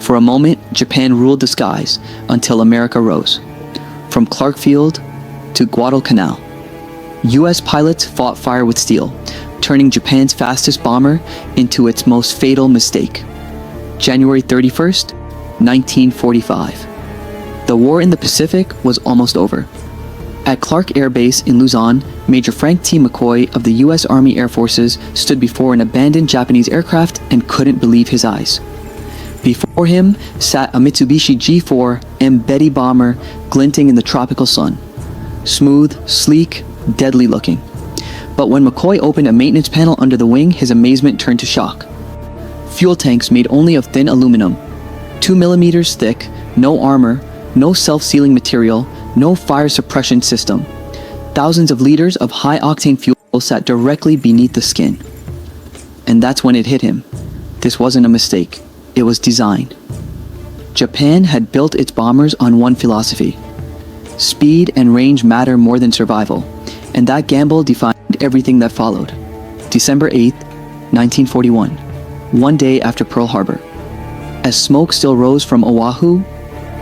For a moment, Japan ruled the skies until America rose. From Clark Field to Guadalcanal, U.S. pilots fought fire with steel, turning Japan's fastest bomber into its most fatal mistake. January 31st, 1945. The war in the Pacific was almost over. At Clark Air Base in Luzon, Major Frank T. McCoy of the U.S. Army Air Forces stood before an abandoned Japanese aircraft and couldn't believe his eyes. Before him sat a Mitsubishi G4M Betty bomber glinting in the tropical sun. Smooth, sleek, deadly looking. But when McCoy opened a maintenance panel under the wing, his amazement turned to shock. Fuel tanks made only of thin aluminum, 2 millimeters thick, no armor, no self-sealing material, no fire suppression system. Thousands of liters of high-octane fuel sat directly beneath the skin. And that's when it hit him. This wasn't a mistake. It was design. Japan had built its bombers on one philosophy. Speed and range matter more than survival, and that gamble defined everything that followed. December 8th, 1941, one day after Pearl Harbor. As smoke still rose from Oahu,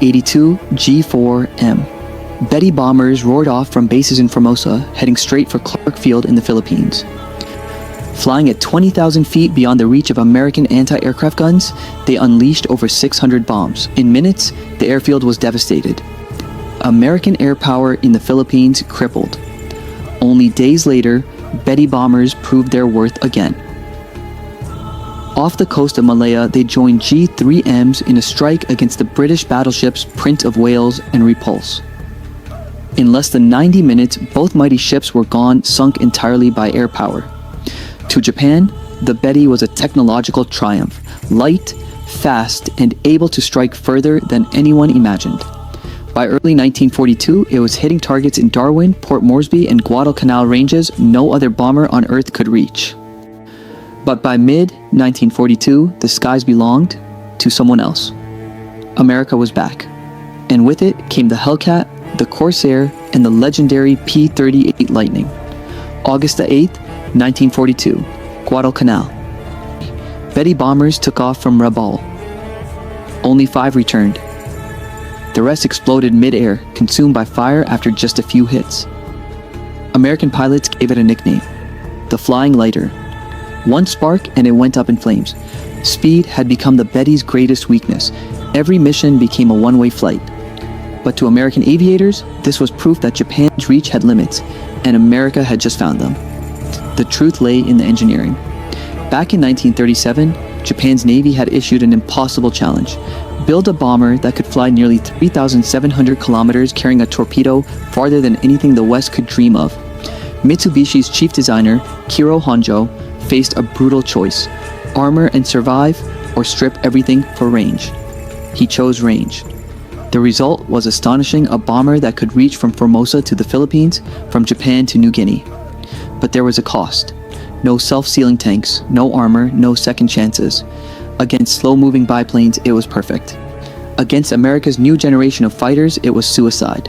82 G4M Betty bombers roared off from bases in Formosa, heading straight for Clark Field in the Philippines. Flying at 20,000 feet beyond the reach of American anti-aircraft guns, they unleashed over 600 bombs. In minutes, the airfield was devastated. American air power in the Philippines crippled. Only days later, Betty bombers proved their worth again. Off the coast of Malaya, they joined G3Ms in a strike against the British battleships Prince of Wales and Repulse. In less than 90 minutes, both mighty ships were gone, sunk entirely by air power. To Japan, the Betty was a technological triumph, light, fast, and able to strike further than anyone imagined. By early 1942, it was hitting targets in Darwin, Port Moresby, and Guadalcanal ranges no other bomber on Earth could reach. But by mid-1942, the skies belonged to someone else. America was back. And with it came the Hellcat, the Corsair, and the legendary P-38 Lightning. August the 8th, 1942, Guadalcanal. Betty bombers took off from Rabaul. Only 5 returned. The rest exploded mid-air, consumed by fire after just a few hits. American pilots gave it a nickname, the Flying Lighter. One spark and it went up in flames. Speed had become the Betty's greatest weakness. Every mission became a one-way flight. But to American aviators, this was proof that Japan's reach had limits, and America had just found them. The truth lay in the engineering. Back in 1937, Japan's Navy had issued an impossible challenge. Build a bomber that could fly nearly 3,700 kilometers carrying a torpedo farther than anything the West could dream of. Mitsubishi's chief designer, Kiro Honjo, faced a brutal choice: armor and survive, or strip everything for range. He chose range. The result was astonishing: a bomber that could reach from Formosa to the Philippines, from Japan to New Guinea. But there was a cost. No self-sealing tanks, no armor, no second chances. Against slow-moving biplanes, it was perfect. Against America's new generation of fighters, it was suicide.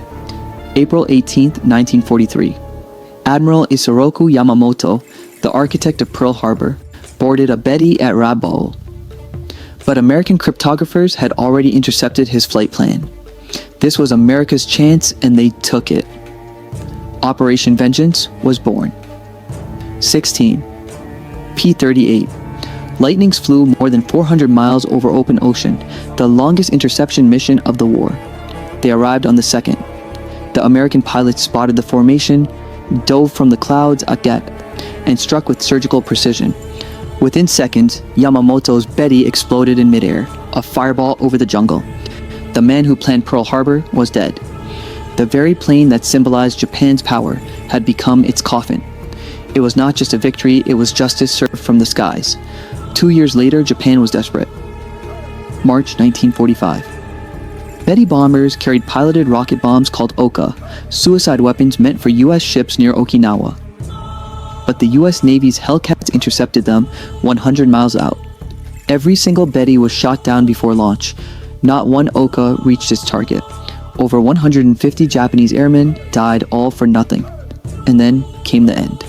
April 18, 1943. Admiral Isoroku Yamamoto, the architect of Pearl Harbor, boarded a Betty at Rabaul. But American cryptographers had already intercepted his flight plan. This was America's chance, and they took it. Operation Vengeance was born. 16. P-38. Lightnings flew more than 400 miles over open ocean, the longest interception mission of the war. They arrived on the 2nd. The American pilots spotted the formation, dove from the clouds at Gat, and struck with surgical precision. Within seconds, Yamamoto's Betty exploded in midair, a fireball over the jungle. The man who planned Pearl Harbor was dead. The very plane that symbolized Japan's power had become its coffin. It was not just a victory, it was justice served from the skies. 2 years later, Japan was desperate. March 1945. Betty bombers carried piloted rocket bombs called Oka, suicide weapons meant for U.S. ships near Okinawa. But the U.S. Navy's Hellcats intercepted them 100 miles out. Every single Betty was shot down before launch. Not one Oka reached its target. Over 150 Japanese airmen died, all for nothing. And then came the end.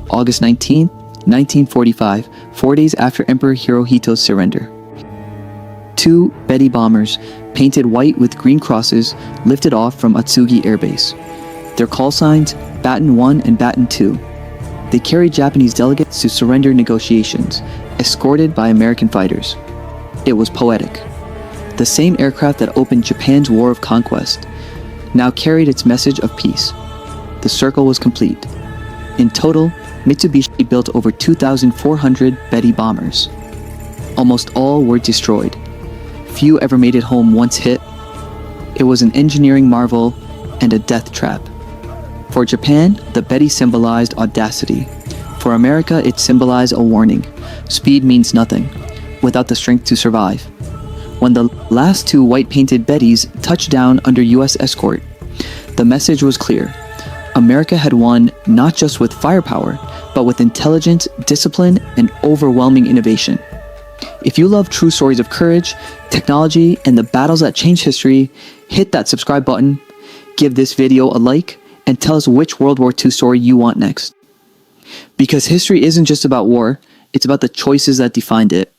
August 19, 1945, 4 days after Emperor Hirohito's surrender. 2 Betty bombers, painted white with green crosses, lifted off from Atsugi Air Base. Their call signs, Baton 1 and Baton 2. They carried Japanese delegates to surrender negotiations, escorted by American fighters. It was poetic. The same aircraft that opened Japan's war of conquest now carried its message of peace. The circle was complete. In total, Mitsubishi built over 2,400 Betty bombers. Almost all were destroyed. Few ever made it home once hit. It was an engineering marvel and a death trap. For Japan, the Betty symbolized audacity. For America, it symbolized a warning. Speed means nothing without the strength to survive. When the last 2 white-painted Bettys touched down under U.S. escort, the message was clear. America had won not just with firepower, but with intelligence, discipline, and overwhelming innovation. If you love true stories of courage, technology, and the battles that changed history, hit that subscribe button, give this video a like, and tell us which World War II story you want next. Because history isn't just about war, it's about the choices that defined it.